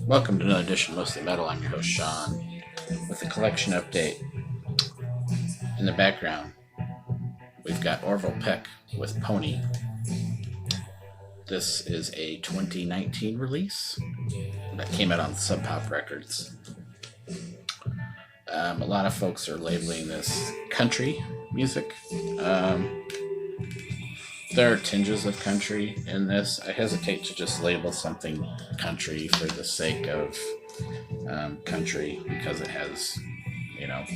Welcome to another edition of Mostly Metal. I'm your host Sean with a collection update. In the background, we've got Orville Peck with Pony. This is a 2019 release that came out on Sub Pop Records. A lot of folks are labeling this country music. There are tinges of country in this. I hesitate to just label something country for the sake of country because it has,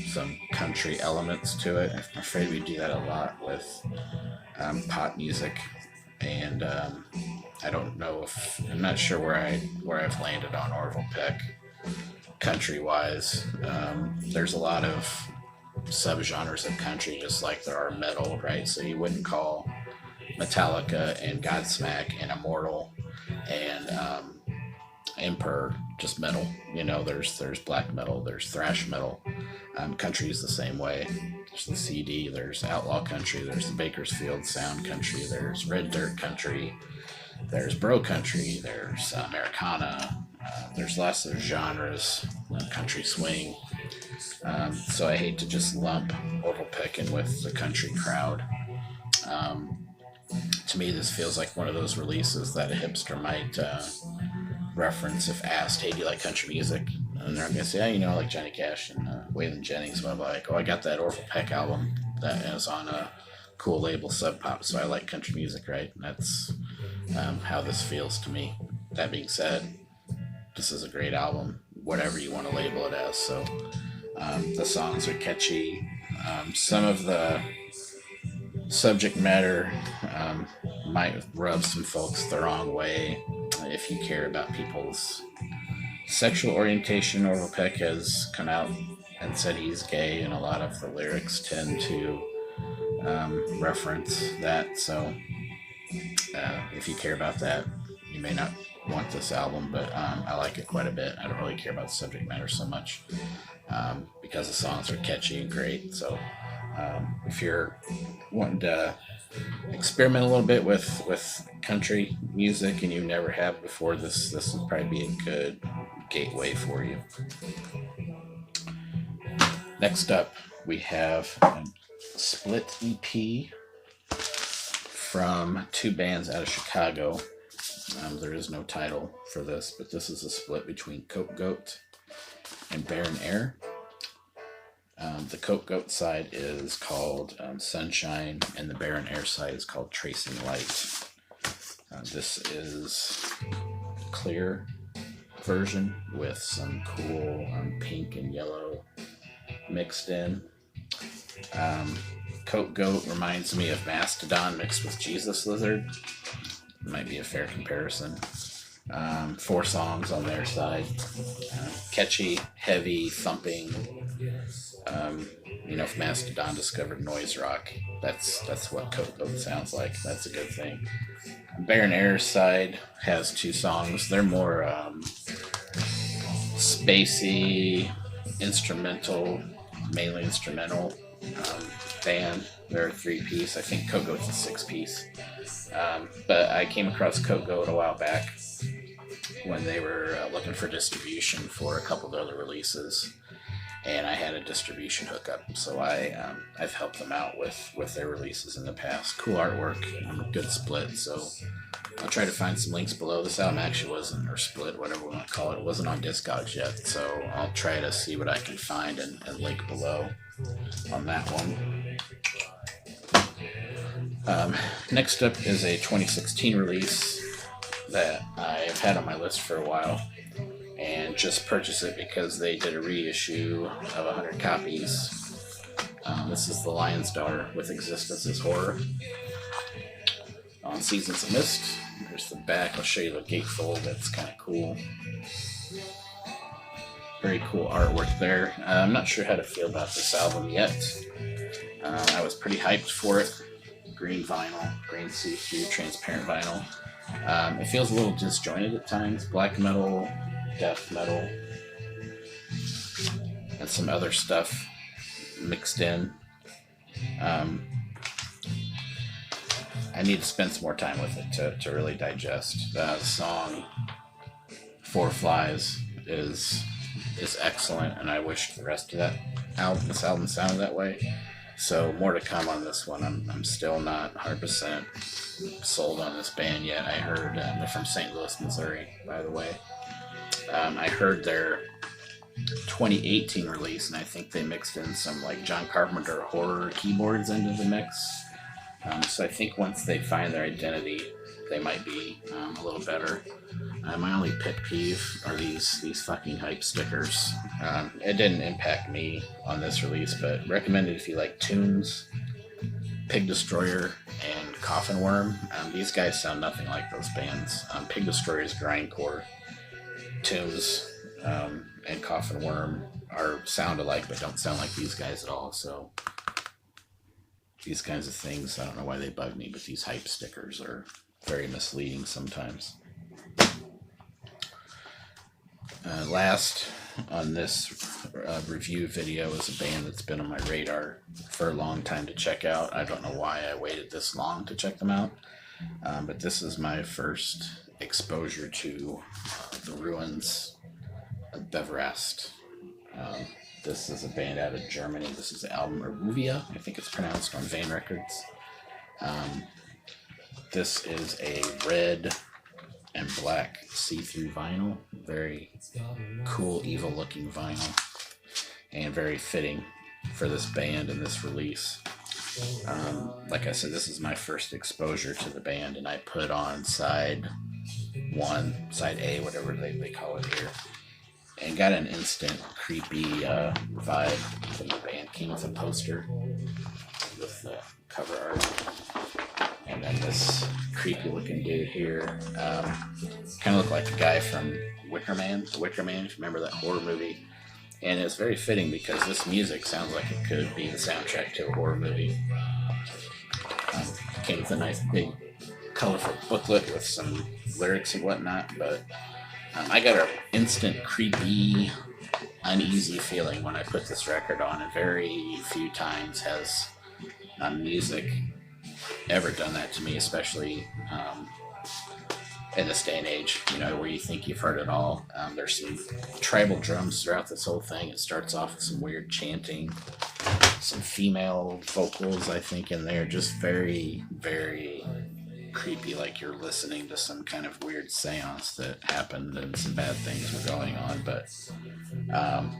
some country elements to it. I'm afraid we do that a lot with pop music, and I'm not sure where I've landed on Orville Peck country wise. There's a lot of subgenres of country, just like there are metal, right? So you wouldn't call Metallica and Godsmack and Immortal and Emperor just metal. There's black metal, there's thrash metal. Country is the same way. There's the CD, there's outlaw country, there's the Bakersfield sound country, there's red dirt country, there's bro country, there's Americana. There's lots of genres, country swing. So I hate to just lump Orville Peck in with the country crowd. To me, this feels like one of those releases that a hipster might reference if asked, "Hey, do you like country music?" And they're gonna say, "Yeah, I like Johnny Cash and Waylon Jennings." But I'm like, "Oh, I got that Orville Peck album that is on a cool label, Sub Pop, so I like country music, right?" And that's how this feels to me. That being said, this is a great album, whatever you want to label it as. So the songs are catchy. Some of the subject matter might rub some folks the wrong way. If you care about people's sexual orientation, Orville Peck has come out and said he's gay, and a lot of the lyrics tend to reference that. So if you care about that, you may not want this album, but I like it quite a bit. I don't really care about the subject matter so much because the songs are catchy and great. So if you're wanting to experiment a little bit with country music and you never have before, this would probably be a good gateway for you. Next up, we have a split EP from two bands out of Chicago. There is no title for this, but this is a split between Cokegoat and Barren Air. The Cokegoat side is called Sunshine, and the Barren Air side is called Tracing Light. This is a clear version with some cool pink and yellow mixed in. Cokegoat reminds me of Mastodon mixed with Jesus Lizard. Might be a fair comparison. 4 songs on their side. Catchy, heavy, thumping. If Mastodon discovered noise rock, that's what Cokegoat sounds like. That's a good thing. Barren Air's side has 2 songs. They're more spacey, instrumental, mainly instrumental band. They're a 3-piece. I think Cokegoat's a 6-piece. But I came across Cokegoat a while back when they were looking for distribution for a couple of other releases, and I had a distribution hookup, so I've helped them out with their releases in the past. Cool artwork, good split, so I'll try to find some links below. This album actually wasn't, or split, whatever we want to call it, wasn't on Discogs yet, so I'll try to see what I can find and link below on that one. Next up is a 2016 release that I've had on my list for a while and just purchased it because they did a reissue of 100 copies. This is The Lion's Daughter with Existence is Horror on Seasons of Mist. There's the back. I'll show you the gatefold. That's kind of cool. Very cool artwork there. I'm not sure how to feel about this album yet. I was pretty hyped for it. Green vinyl, green see-through, transparent vinyl. It feels a little disjointed at times. Black metal, death metal, and some other stuff mixed in. I need to spend some more time with it to really digest. The song Four Flies is excellent, and I wish the rest of this album sounded that way. So more to come on this one. I'm still not 100% sold on this band yet. I heard they're from St. Louis, Missouri, by the way. I heard their 2018 release, and I think they mixed in some like John Carpenter horror keyboards into the mix. So I think once they find their identity, they might be a little better. My only pet peeve are these fucking hype stickers. It didn't impact me on this release, but recommended if you like Tunes, Pig Destroyer, and Coffin Worm. These guys sound nothing like those bands. Pig Destroyer is grindcore. Tunes and Coffin Worm sound alike, but don't sound like these guys at all. So these kinds of things, I don't know why they bug me, but these hype stickers are very misleading sometimes. Last on this review video is a band that's been on my radar for a long time to check out. I don't know why I waited this long to check them out, but this is my first exposure to the ruins of Beverast. This is a band out of Germany. This is the album Aruvia, I think it's pronounced, on Vane Records. This is a red and black see-through vinyl. Very cool, evil-looking vinyl, and very fitting for this band and this release. Like I said, this is my first exposure to the band, and I put on side A, whatever they call it here, and got an instant creepy vibe from the band. Came with a poster with the cover art. And then this creepy looking dude here, kind of looked like the guy from Wicker Man, if you remember that horror movie. And it's very fitting because this music sounds like it could be the soundtrack to a horror movie. Came with a nice big colorful booklet with some lyrics and whatnot, but I got an instant creepy, uneasy feeling when I put this record on, and very few times has music ever done that to me, especially in this day and age, where you think you've heard it all. There's some tribal drums throughout this whole thing. It starts off with some weird chanting, some female vocals, I think, in there, just very, very creepy, like you're listening to some kind of weird seance that happened and some bad things were going on. But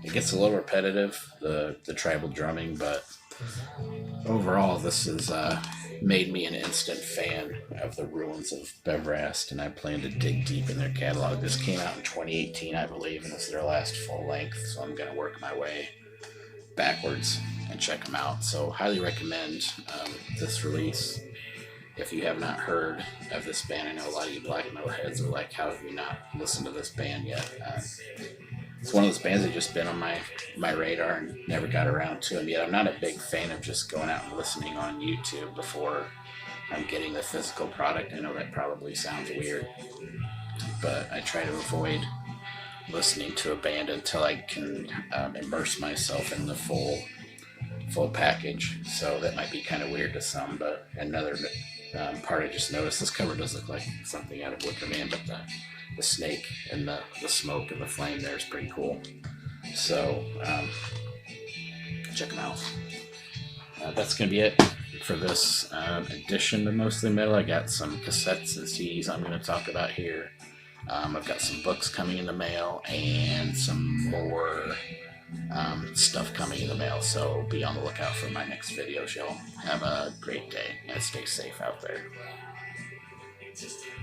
it gets a little repetitive, the tribal drumming, but overall this has made me an instant fan of the ruins of Beverast, and I plan to dig deep in their catalog. This came out in 2018, I believe, and it's their last full length, so I'm going to work my way backwards and check them out. So highly recommend this release. If you have not heard of this band, I know a lot of you black metal heads are like, how have you not listened to this band yet? It's one of those bands that just been on my radar and never got around to them yet. I'm not a big fan of just going out and listening on YouTube before I'm getting the physical product. I know that probably sounds weird, but I try to avoid listening to a band until I can immerse myself in the full package. So that might be kind of weird to some, but another part I just noticed, this cover does look like something out of Wicker Man, but the snake and the smoke and the flame there is pretty cool. So check them out. That's going to be it for this edition of Mostly Metal. I got some cassettes and CDs I'm going to talk about here. I've got some books coming in the mail and some more stuff coming in the mail, so be on the lookout for my next videos. Y'all have a great day and stay safe out there.